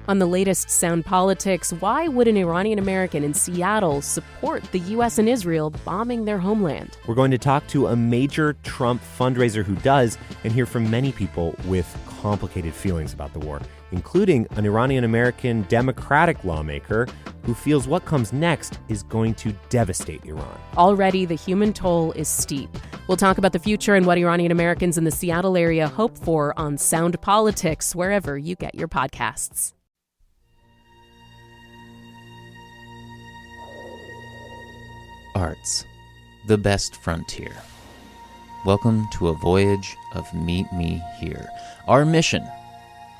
On the latest Sound Politics, why would an Iranian American in Seattle support the U.S. and Israel bombing their homeland? We're going to talk to a major Trump fundraiser who does, and hear from many people with complicated feelings about the war, including an Iranian American Democratic lawmaker who feels what comes next is going to devastate Iran. Already, the human toll is steep. We'll talk about the future and what Iranian Americans in the Seattle area hope for on Sound Politics, wherever you get your podcasts. Arts, the best frontier. Welcome to a voyage of Meet Me Here. Our mission,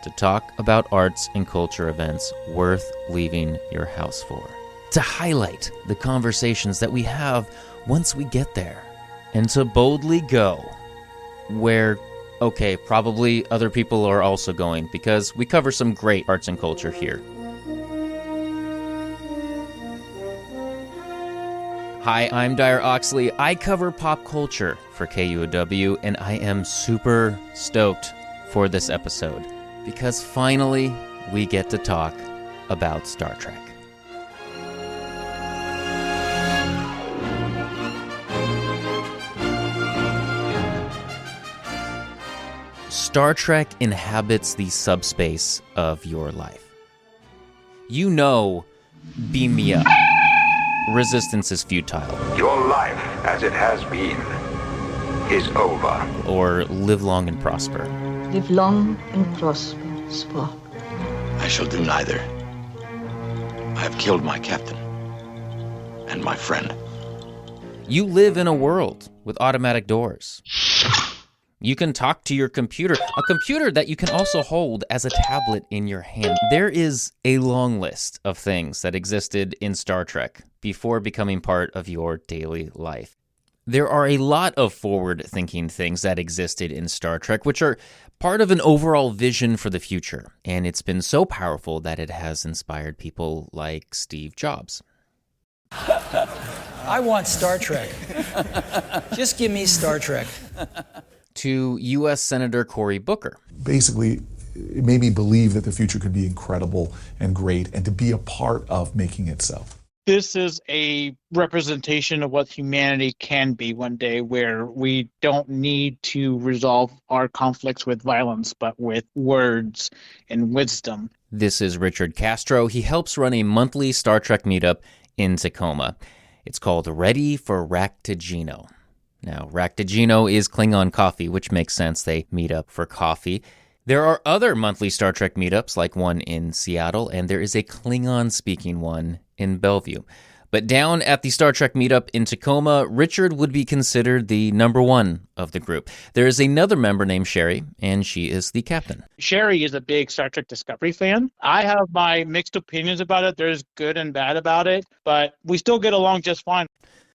to talk about arts and culture events worth leaving your house for. To highlight the conversations that we have once we get there. And to boldly go where, probably other people are also going, because we cover some great arts and culture here. Hi, I'm Dyer Oxley. I cover pop culture for KUOW, and I am super stoked for this episode because finally we get to talk about Star Trek. Star Trek inhabits the subspace of your life. You know, beam me up. Resistance is futile. Your life, as it has been, is over. Or live long and prosper. Live long and prosper, Spock. I shall do neither. I have killed my captain and my friend. You live in a world with automatic doors. You can talk to your computer, a computer that you can also hold as a tablet in your hand. There is a long list of things that existed in Star Trek before becoming part of your daily life. There are a lot of forward-thinking things that existed in Star Trek, which are part of an overall vision for the future. And it's been so powerful that it has inspired people like Steve Jobs. I want Star Trek. Just give me Star Trek. To U.S. Senator Cory Booker. Basically, it made me believe that the future could be incredible and great, and to be a part of making it so. This is a representation of what humanity can be one day, where we don't need to resolve our conflicts with violence, but with words and wisdom. This is Richard Castro. He helps run a monthly Star Trek meetup in Tacoma. It's called Ready for Raktajino. Now, Raktajino is Klingon coffee, which makes sense. They meet up for coffee. There are other monthly Star Trek meetups, like one in Seattle, and there is a Klingon-speaking one in Bellevue. But down at the Star Trek meetup in Tacoma, Richard would be considered the number one of the group. There is another member named Sherry, and she is the captain. Sherry is a big Star Trek Discovery fan. I have my mixed opinions about it. There's good and bad about it, but we still get along just fine.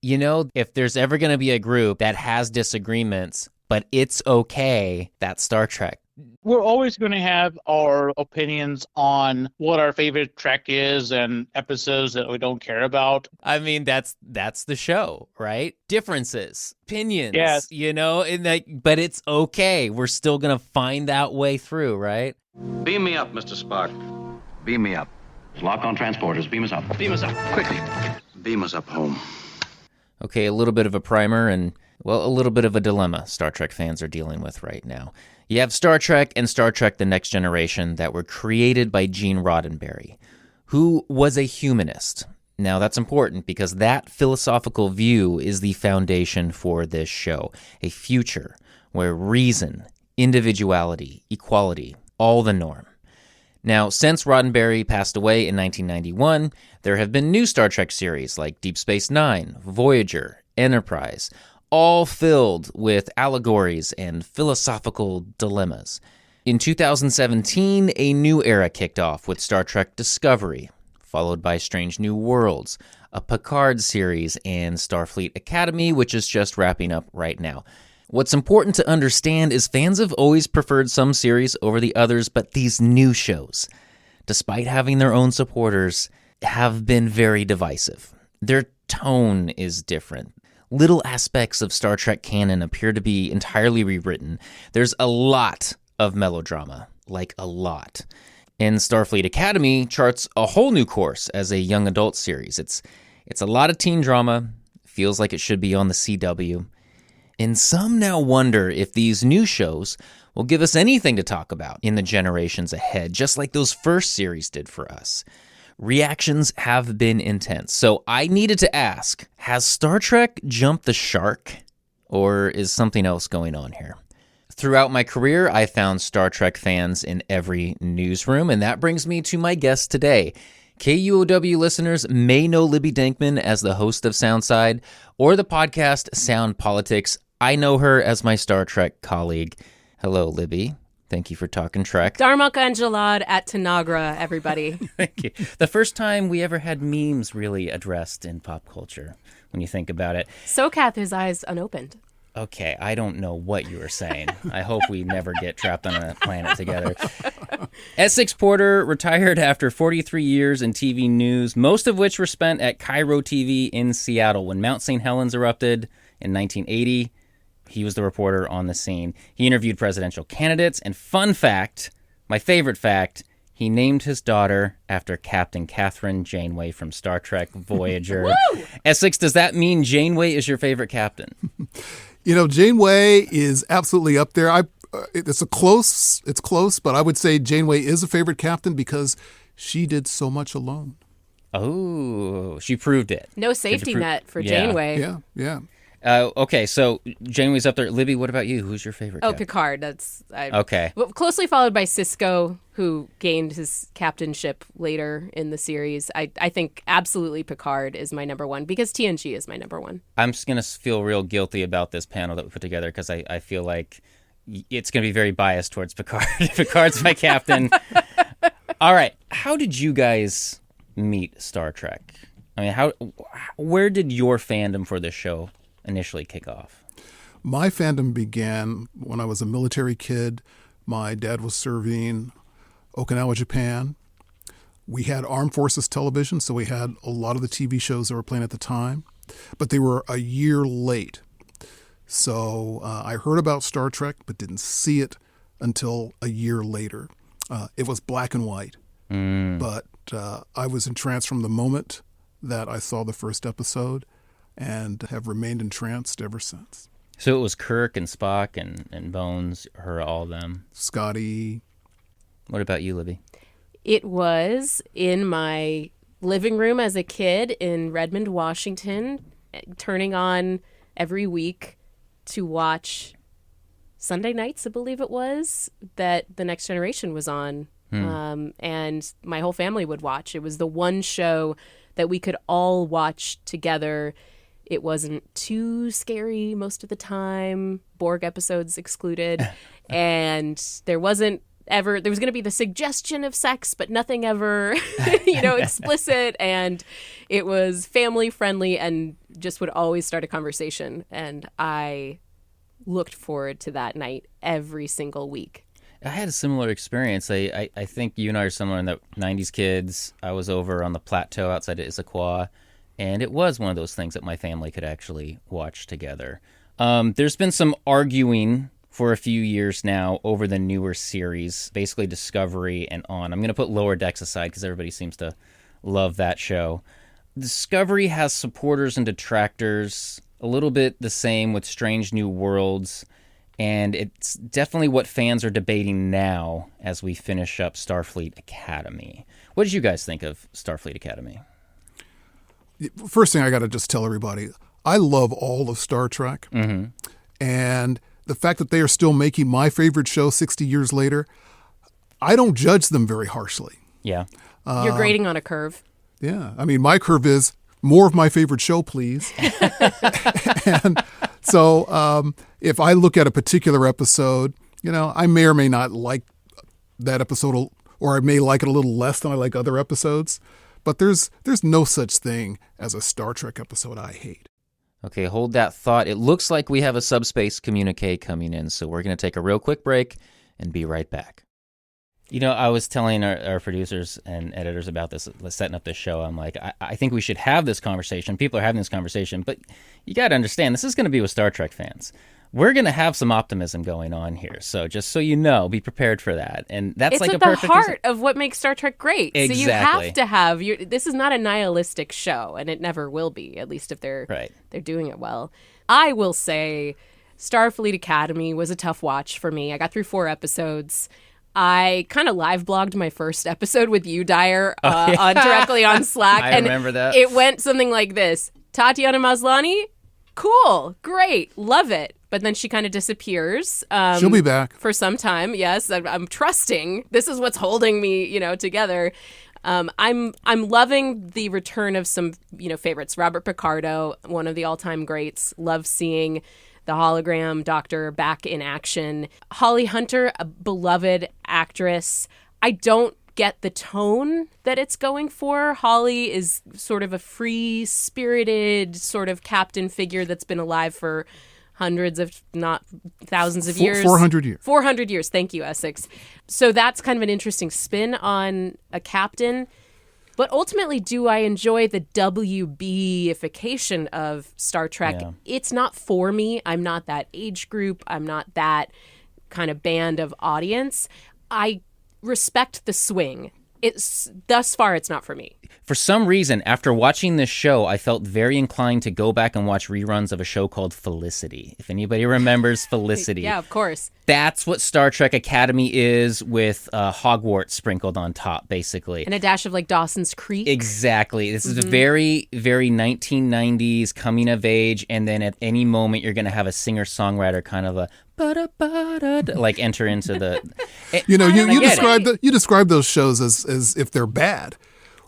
You know, if there's ever going to be a group that has disagreements, but it's okay, that's Star Trek. We're always going to have our opinions on what our favorite Trek is and episodes that we don't care about. I mean, that's the show, right? Differences, opinions, yes. You know, but it's okay. We're still going to find that way through, right? Beam me up, Mr. Spock. Beam me up. Lock on transporters. Beam us up. Beam us up. Quickly. Beam us up home. Okay, a little bit of a primer and, well, a little bit of a dilemma Star Trek fans are dealing with right now. You have Star Trek and Star Trek The Next Generation that were created by Gene Roddenberry, who was a humanist. Now, that's important because that philosophical view is the foundation for this show, a future where reason, individuality, equality, all the norm. Now, since Roddenberry passed away in 1991, there have been new Star Trek series like Deep Space Nine, Voyager, Enterprise, all filled with allegories and philosophical dilemmas. In 2017, a new era kicked off with Star Trek Discovery, followed by Strange New Worlds, a Picard series, and Starfleet Academy, which is just wrapping up right now. What's important to understand is fans have always preferred some series over the others, but these new shows, despite having their own supporters, have been very divisive. Their tone is different. Little aspects of Star Trek canon appear to be entirely rewritten. There's a lot of melodrama, like a lot. And Starfleet Academy charts a whole new course as a young adult series. It's a lot of teen drama, feels like it should be on the CW. And some now wonder if these new shows will give us anything to talk about in the generations ahead, just like those first series did for us. Reactions have been intense, so I needed to ask, has Star Trek jumped the shark, or is something else going on here? Throughout my career, I found Star Trek fans in every newsroom, and that brings me to my guest today. KUOW listeners may know Libby Denkmann as the host of Soundside, or the podcast Sound Politics. I know her as my Star Trek colleague. Hello, Libby. Thank you for talking Trek. Dharmak Anjalad at Tanagra, everybody. Thank you. The first time we ever had memes really addressed in pop culture, when you think about it. Sokath, his eyes unopened. Okay, I don't know what you were saying. I hope we never get trapped on a planet together. Essex Porter retired after 43 years in TV news, most of which were spent at KUOW TV in Seattle. When Mount St. Helens erupted in 1980, he was the reporter on the scene. He interviewed presidential candidates, and fun fact, my favorite fact, he named his daughter after Captain Catherine Janeway from Star Trek Voyager. Woo! Essex, does that mean Janeway is your favorite captain? You know, Janeway is absolutely up there. It's close, but I would say Janeway is a favorite captain because she did so much alone. Oh, she proved it. No safety net for Janeway. Yeah. Okay, so Janeway's up there. Libby, what about you? Who's your favorite captain? Picard. Okay. Closely followed by Sisko, who gained his captainship later in the series. I think absolutely Picard is my number one because TNG is my number one. I'm just going to feel real guilty about this panel that we put together because I feel like it's going to be very biased towards Picard. Picard's my captain. All right. How did you guys meet Star Trek? I mean, where did your fandom for this show initially kick off? My fandom began when I was a military kid. My dad was serving Okinawa, Japan. We had Armed Forces television, so we had a lot of the TV shows that were playing at the time, but they were a year late. So I heard about Star Trek, but didn't see it until a year later. It was black and white, but I was entranced from the moment that I saw the first episode and have remained entranced ever since. So it was Kirk and Spock and Bones, all of them. Scotty. What about you, Libby? It was in my living room as a kid in Redmond, Washington, turning on every week to watch Sunday nights, I believe it was, that The Next Generation was on. And my whole family would watch. It was the one show that we could all watch together. It wasn't too scary most of the time, Borg episodes excluded. And there was going to be the suggestion of sex, but nothing ever, explicit. And it was family friendly and just would always start a conversation. And I looked forward to that night every single week. I had a similar experience. I think you and I are similar in that 90s kids. I was over on the plateau outside of Issaquah, and it was one of those things that my family could actually watch together. There's been some arguing for a few years now over the newer series, basically Discovery and on. I'm going to put Lower Decks aside because everybody seems to love that show. Discovery has supporters and detractors, a little bit the same with Strange New Worlds. And it's definitely what fans are debating now as we finish up Starfleet Academy. What did you guys think of Starfleet Academy? First thing I got to just tell everybody, I love all of Star Trek. Mm-hmm. And the fact that they are still making my favorite show 60 years later, I don't judge them very harshly. Yeah. You're grading on a curve. Yeah. I mean, my curve is more of my favorite show, please. And so if I look at a particular episode, I may or may not like that episode, or I may like it a little less than I like other episodes. But there's no such thing as a Star Trek episode I hate. Okay, hold that thought. It looks like we have a subspace communique coming in, so we're going to take a real quick break and be right back. I was telling our producers and editors about this, setting up this show. I'm like, I think we should have this conversation. People are having this conversation, but you got to understand, this is going to be with Star Trek fans. we're going to have some optimism going on here. So just so you know, be prepared for that. And that's it's like at a the perfect heart of what makes Star Trek great. Exactly. So you have to have this is not a nihilistic show, and it never will be, at least if they're doing it well. I will say Starfleet Academy was a tough watch for me. I got through 4 episodes. I kind of live blogged my first episode with you, Dyer, directly on Slack. I remember that. It went something like this. Tatiana Maslany, cool, great, love it. But then she kind of disappears. She'll be back. For some time, yes. I'm trusting. This is what's holding me, together. I'm loving the return of some, favorites. Robert Picardo, one of the all-time greats. Love seeing the hologram doctor back in action. Holly Hunter, a beloved actress. I don't get the tone that it's going for. Holly is sort of a free-spirited sort of captain figure that's been alive for hundreds of, not thousands of years. 400 years. 400 years. Thank you, Essex. So that's kind of an interesting spin on a captain. But ultimately, do I enjoy the WB-ification of Star Trek? Yeah. It's not for me. I'm not that age group. I'm not that kind of band of audience. I respect the swing. Thus far, it's not for me. For some reason, after watching this show, I felt very inclined to go back and watch reruns of a show called Felicity. If anybody remembers Felicity. Yeah, of course. That's what Star Trek Academy is, with Hogwarts sprinkled on top, basically. And a dash of like Dawson's Creek. Exactly. This is a very, very 1990s coming of age, and then at any moment you're going to have a singer-songwriter kind of a like enter into the... You describe those shows as if they're bad.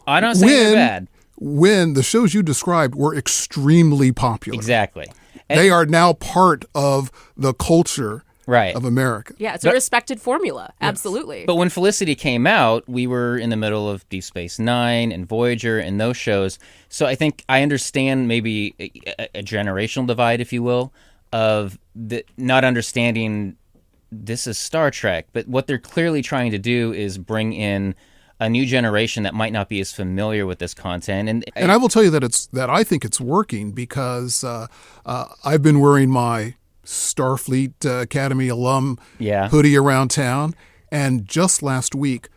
I'm not saying they're bad. When the shows you described were extremely popular. Exactly. They are now part of the culture of America. Yeah, it's a respected formula. Yes. Absolutely. But when Felicity came out, we were in the middle of Deep Space Nine and Voyager and those shows. So I think I understand maybe a generational divide, if you will, of the not understanding this is Star Trek. But what they're clearly trying to do is bring in a new generation that might not be as familiar with this content. And I will tell you that I think it's working because I've been wearing my Starfleet Academy alum hoodie around town. And just last week,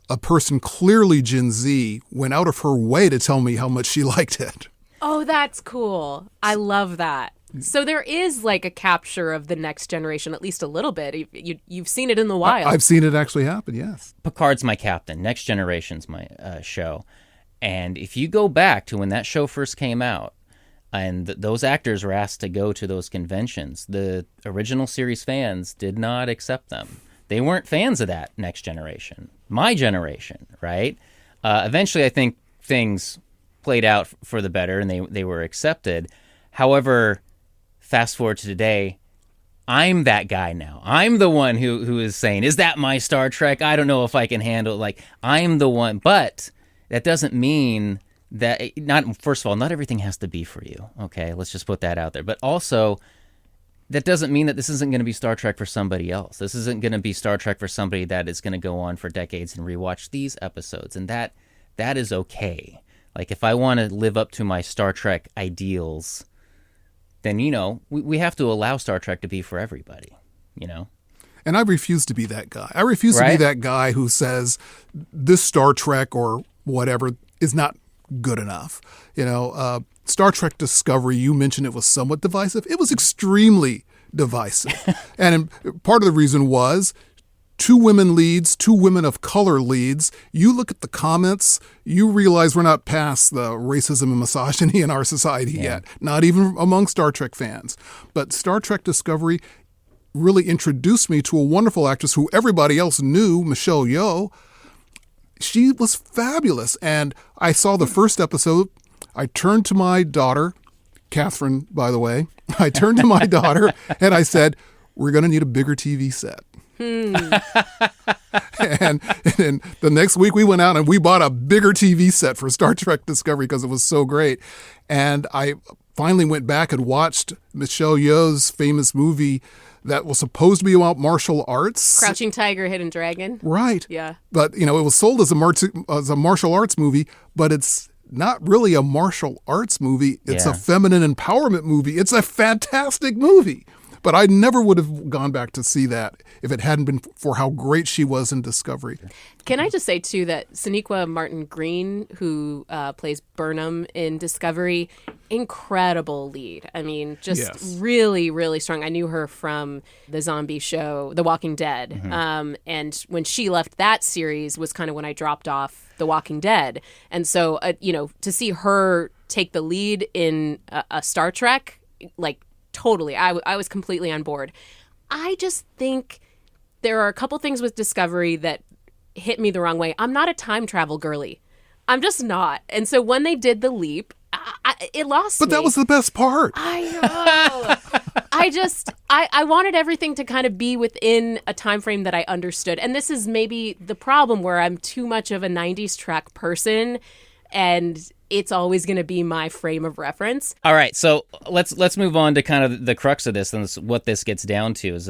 a person clearly Gen Z went out of her way to tell me how much she liked it. Oh, that's cool. I love that. So there is like a capture of the next generation, at least a little bit. You've seen it in the wild. I've seen it actually happen, yes. Picard's my captain. Next Generation's my show. And if you go back to when that show first came out, and those actors were asked to go to those conventions, the original series fans did not accept them. They weren't fans of that Next Generation. My generation, right? Eventually, I think things played out for the better, and they were accepted. However, fast forward to today, I'm that guy now. I'm the one who is saying, is that my Star Trek? I don't know if I can handle it. Like, I'm the one. But that doesn't mean that, first of all, not everything has to be for you. Okay, let's just put that out there. But also, that doesn't mean that this isn't going to be Star Trek for somebody else. This isn't going to be Star Trek for somebody that is going to go on for decades and rewatch these episodes. And that is okay. Like, if I want to live up to my Star Trek ideals, then, we have to allow Star Trek to be for everybody, And I refuse to be that guy. I refuse to be that guy who says this Star Trek or whatever is not good enough. Star Trek Discovery, you mentioned it was somewhat divisive. It was extremely divisive. And part of the reason was 2 women leads, 2 women of color leads. You look at the comments, you realize we're not past the racism and misogyny in our society yet, not even among Star Trek fans. But Star Trek Discovery really introduced me to a wonderful actress who everybody else knew, Michelle Yeoh. She was fabulous. And I saw the first episode. I turned to my daughter, Catherine, by the way. I turned to my daughter and I said, we're going to need a bigger TV set. And the next week we went out and we bought a bigger TV set for Star Trek Discovery because it was so great. And I finally went back and watched Michelle Yeoh's famous movie that was supposed to be about martial arts. Crouching Tiger, Hidden Dragon. Right. Yeah. But, it was sold as a martial arts movie, but it's not really a martial arts movie. It's a feminine empowerment movie. It's a fantastic movie. But I never would have gone back to see that if it hadn't been for how great she was in Discovery. Can I just say, too, that Sonequa Martin Green, who plays Burnham in Discovery, incredible lead. I mean, just really, really strong. I knew her from the zombie show, The Walking Dead. Mm-hmm. And when she left that series was kind of when I dropped off The Walking Dead. And so, to see her take the lead in a Star Trek, like, totally, I was completely on board. I just think there are a couple things with Discovery that hit me the wrong way. I'm not a time travel girly. I'm just not. And so when they did the leap, it lost me. But that was the best part. I know. I wanted everything to kind of be within a time frame that I understood. And this is maybe the problem where I'm too much of a 90s Trek person, and it's always going to be my frame of reference. All right, so let's move on to kind of the crux of this, and what this gets down to is,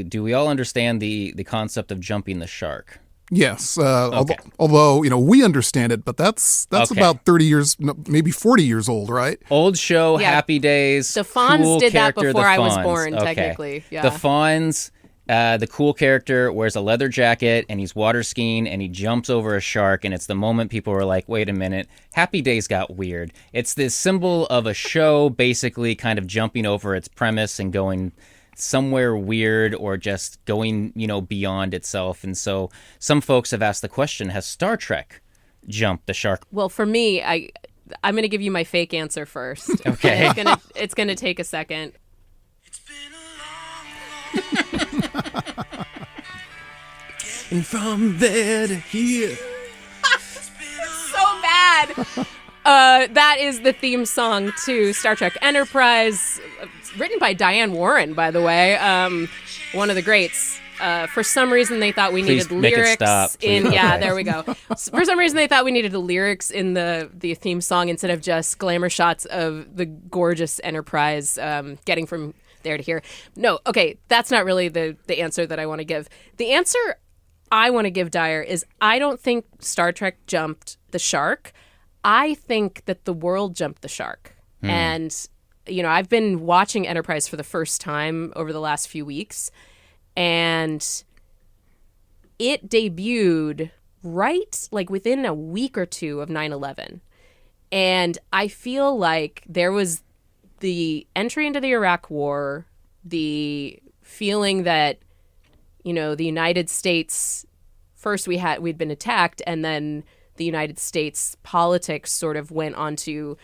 do we all understand the concept of jumping the shark? Yes, Okay. although we understand it, but that's Okay. about 30 years, maybe 40 years old, right? Old show, Yeah. Happy Days. The Fonz cool did that character, before the I was Fonz. born, Okay. technically. Yeah. The Fonz, the cool character, wears a leather jacket, and he's water skiing, and he jumps over a shark, and it's the moment people were like, wait a minute, Happy Days got weird. It's this symbol of a show basically kind of jumping over its premise and going somewhere weird, or just going, beyond itself. And so some folks have asked the question, has Star Trek jumped the shark? Well, for me, I'm going to give you my fake answer first. Okay. It's going to take a second. And from there to here. So bad. That is the theme song to Star Trek Enterprise, written by Diane Warren, by the way, one of the greats. For some reason, they thought we needed Please make it lyrics stop, in. please. Yeah, Okay. there we go. For some reason, they thought we needed the lyrics in the theme song instead of just glamour shots of the gorgeous Enterprise getting from there to here. No, okay, that's not really the answer that I want to give. The answer I want to give, Dyer, is I don't think Star Trek jumped the shark. I think that the world jumped the shark. And, I've been watching Enterprise for the first time over the last few weeks, and it debuted right, like, within a week or two of 9/11. And I feel like there was the entry into the Iraq War, the feeling that, the United States, first we'd been attacked, and then the United States politics sort of went on to,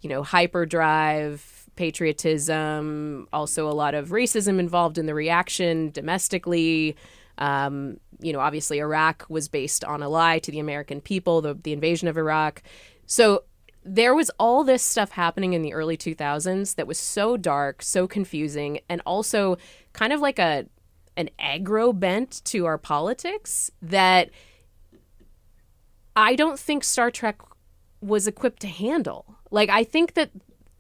hyperdrive, patriotism, also a lot of racism involved in the reaction domestically. Obviously Iraq was based on a lie to the American people, the invasion of Iraq. So there was all this stuff happening in the early 2000s that was so dark, so confusing, and also kind of like an aggro bent to our politics that I don't think Star Trek was equipped to handle. Like, I think that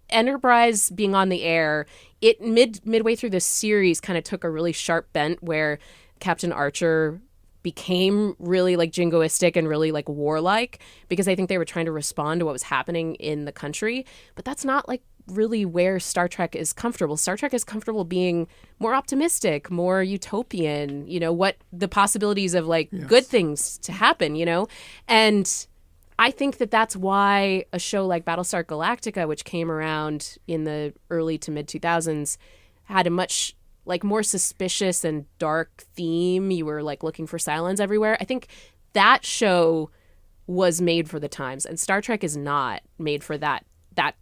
Enterprise being on the air, it midway through this series kind of took a really sharp bent where Captain Archer became really like jingoistic and really like warlike, because I think they were trying to respond to what was happening in the country. But that's not like really where Star Trek is comfortable. Star Trek is comfortable being more optimistic, more utopian, what the possibilities of like good things to happen, And I think that that's why a show like Battlestar Galactica, which came around in the early to mid 2000s, had a much like more suspicious and dark theme. You were like looking for Cylons everywhere. I think that show was made for the times, and Star Trek is not made for that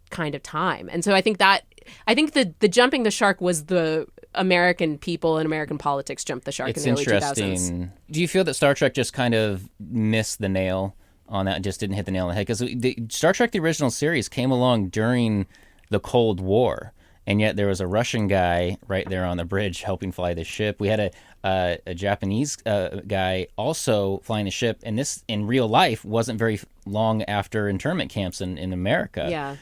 kind of time. And so I think the jumping the shark was the American people and American politics jumped the shark in the early 2000s. It's interesting. Do you feel that Star Trek just kind of missed the nail on that and just didn't hit the nail on the head? Because Star Trek, the original series, came along during the Cold War, and yet there was a Russian guy right there on the bridge helping fly the ship. We had a Japanese guy also flying the ship, and this in real life wasn't very long after internment camps in America. Yeah,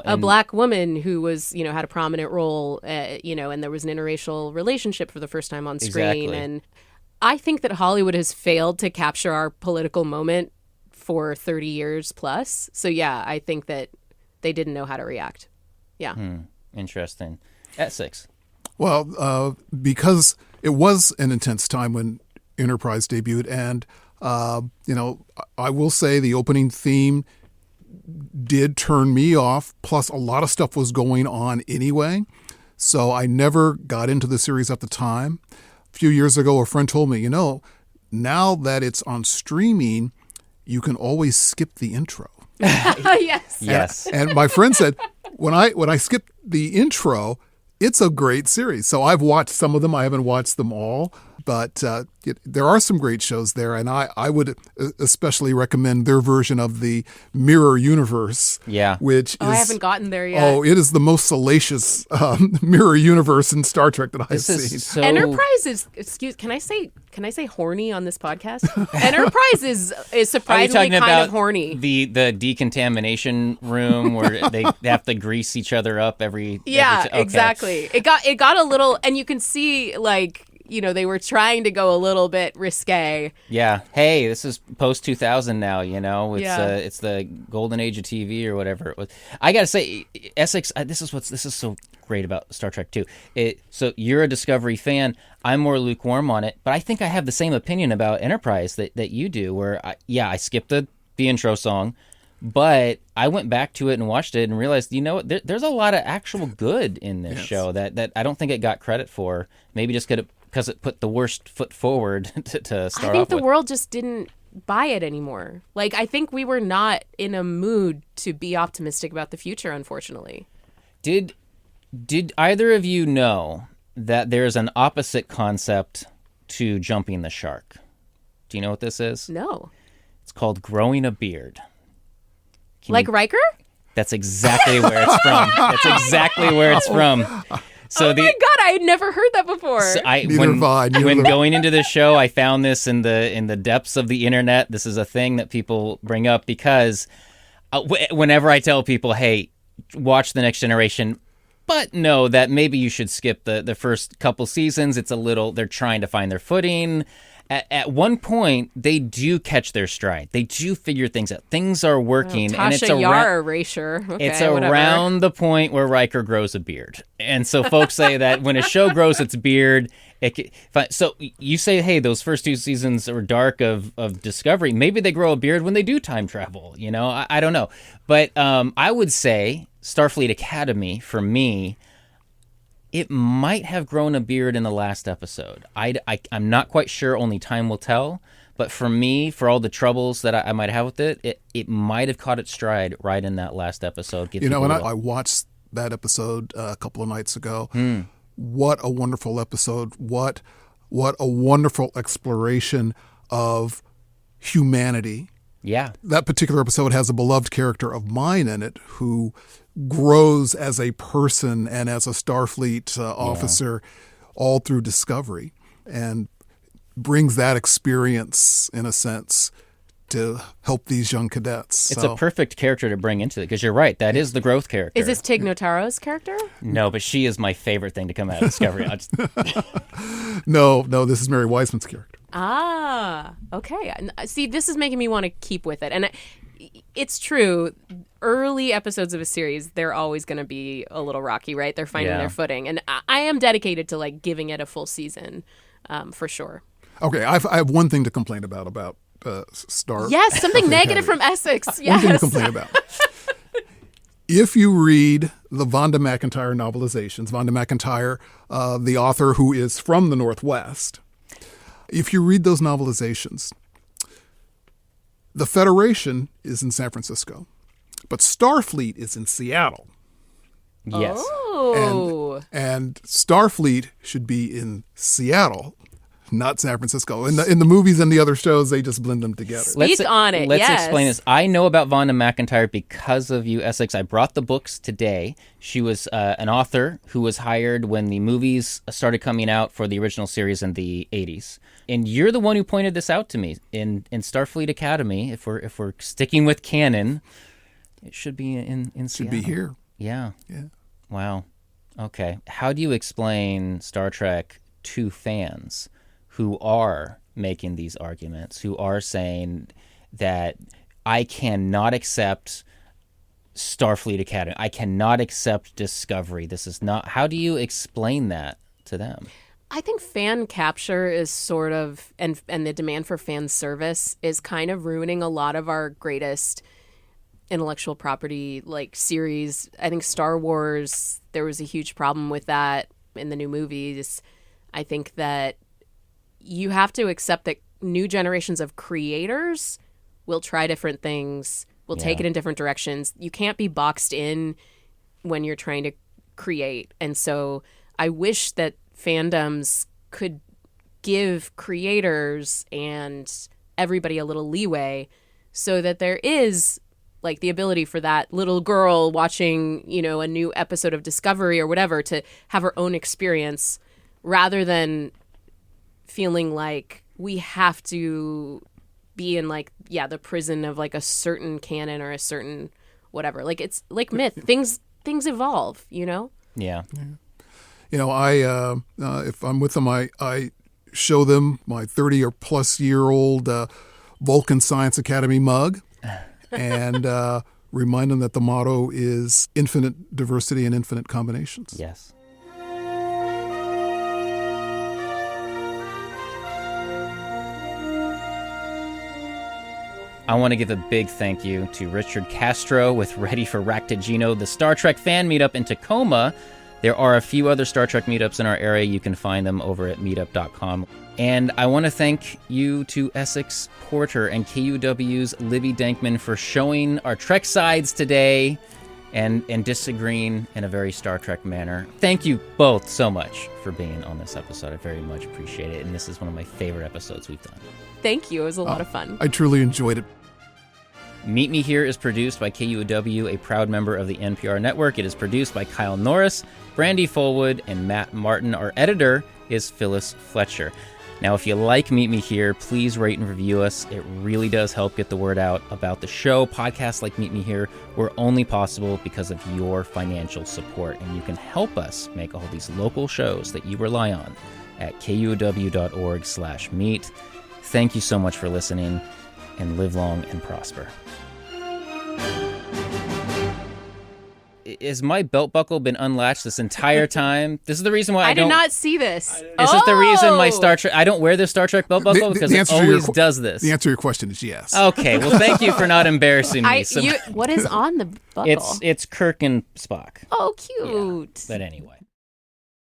a black woman who was had a prominent role, and there was an interracial relationship for the first time on screen. Exactly. And I think that Hollywood has failed to capture our political moment for 30 years plus. So yeah, I think that they didn't know how to react. Yeah. Interesting. Essex. Well, because it was an intense time when Enterprise debuted, and I will say the opening theme did turn me off. Plus, a lot of stuff was going on anyway, so I never got into the series at the time. A few years ago, a friend told me, now that it's on streaming, you can always skip the intro. Yes. Yes. And my friend said, when I skip the intro, it's a great series. So I've watched some of them. I haven't watched them all, but there are some great shows there. And I would especially recommend their version of the Mirror Universe. Yeah. Which is, I haven't gotten there yet. Oh, it is the most salacious Mirror Universe in Star Trek that I've seen. So... Enterprise is, can I say horny on this podcast? Enterprise is surprisingly kind of horny. The decontamination room where they have to grease each other up every okay. Exactly. It got a little, and you can see they were trying to go a little bit risque. Yeah. Hey, this is post 2000 now. It's the golden age of TV or whatever it was. I gotta say, Essex. This is so great about Star Trek too. So you're a Discovery fan. I'm more lukewarm on it, but I think I have the same opinion about Enterprise that you do. Where I skipped the intro song, but I went back to it and watched it and realized, there's a lot of actual good in this show that I don't think it got credit for. Maybe just because it put the worst foot forward to start off with. I think the world just didn't buy it anymore. I think we were not in a mood to be optimistic about the future, unfortunately. Did either of you know that there's an opposite concept to jumping the shark? Do you know what this is? No. It's called growing a beard. Riker? That's exactly where it's from. That's exactly where it's from. So my God, I had never heard that before. So when going into the show, I found this in the depths of the internet. This is a thing that people bring up because whenever I tell people, hey, watch The Next Generation, but know that maybe you should skip the first couple seasons. They're trying to find their footing. At one point, they do catch their stride. They do figure things out. Things are working. And it's erasure. Okay, it's around the point where Riker grows a beard. And so folks say that when a show grows its beard, so you say, hey, those first two seasons are dark of Discovery. Maybe they grow a beard when they do time travel. I don't know. But I would say Starfleet Academy, for me, it might have grown a beard in the last episode. I'm not quite sure. Only time will tell. But for me, for all the troubles that I might have with it might have caught its stride right in that last episode. I watched that episode a couple of nights ago. What a wonderful episode. What a wonderful exploration of humanity. Yeah. That particular episode has a beloved character of mine in it who grows as a person and as a Starfleet officer all through Discovery, and brings that experience, in a sense, to help these young cadets. It's a perfect character to bring into it, because you're right, that is the growth character. Is this Tig Notaro's character? No, but she is my favorite thing to come out of Discovery. No, this is Mary Wiseman's character. Ah, okay. See, this is making me want to keep with it. And it's true. Early episodes of a series, they're always going to be a little rocky, right? They're finding their footing. And I am dedicated to giving it a full season, for sure. Okay, I have one thing to complain about Star. Yes, something negative from Essex. Yes. One thing to complain about. If you read the Vonda McIntyre novelizations, Vonda McIntyre, the author who is from the Northwest, if you read those novelizations, the Federation is in San Francisco, but Starfleet is in Seattle. Yes. Oh. And Starfleet should be in Seattle, not San Francisco. In the movies and the other shows, they just blend them together. Let's explain this. I know about Vonda McIntyre because of you, Essex. I brought the books today. She was an author who was hired when the movies started coming out for the original series in the 80s. And you're the one who pointed this out to me. In Starfleet Academy, if we're sticking with canon, it should be in Seattle. Should be here. Yeah. Yeah. Wow. Okay. How do you explain Star Trek to fans who are making these arguments, who are saying that I cannot accept Starfleet Academy, I cannot accept Discovery, this is not... How do you explain that to them. I think fan capture is sort of, and the demand for fan service is kind of ruining a lot of our greatest intellectual property like series. I think Star Wars, there was a huge problem with that in the new movies. I think that you have to accept that new generations of creators will try different things, will take it in different directions. You can't be boxed in when you're trying to create. And so I wish that fandoms could give creators and everybody a little leeway so that there is like the ability for that little girl watching, you know, a new episode of Discovery or whatever to have her own experience rather than feeling like we have to be in like, the prison of like a certain canon or a certain whatever. Like it's like myth. Things evolve, you know? Yeah. You know, if I'm with them, I show them my 30 or plus year old Vulcan Science Academy mug and remind them that the motto is infinite diversity and infinite combinations. Yes. I want to give a big thank you to Richard Castro with Ready for Ractigino, the Star Trek fan meetup in Tacoma. There are a few other Star Trek meetups in our area. You can find them over at meetup.com. And I want to thank you to Essex Porter and KUOW's Libby Denkmann for showing our Trek sides today and disagreeing in a very Star Trek manner. Thank you both so much for being on this episode. I very much appreciate it. And this is one of my favorite episodes we've done. Thank you. It was a lot of fun. I truly enjoyed it. Meet Me Here is produced by KUOW, a proud member of the NPR network. It is produced by Kyle Norris, Brandy Fullwood, and Matt Martin. Our editor is Phyllis Fletcher. Now, if you like Meet Me Here, please rate and review us. It really does help get the word out about the show. Podcasts like Meet Me Here were only possible because of your financial support, and you can help us make all these local shows that you rely on at kuow.org/meet. Thank you so much for listening, and live long and prosper. Has my belt buckle been unlatched this entire time? This is the reason why I don't... did not see this. Is this the reason my Star Trek... I don't wear this Star Trek belt buckle because it always does this. The answer to your question is yes. Okay, well, thank you for not embarrassing me. What is on the buckle? It's Kirk and Spock. Oh, cute. Yeah, but anyway.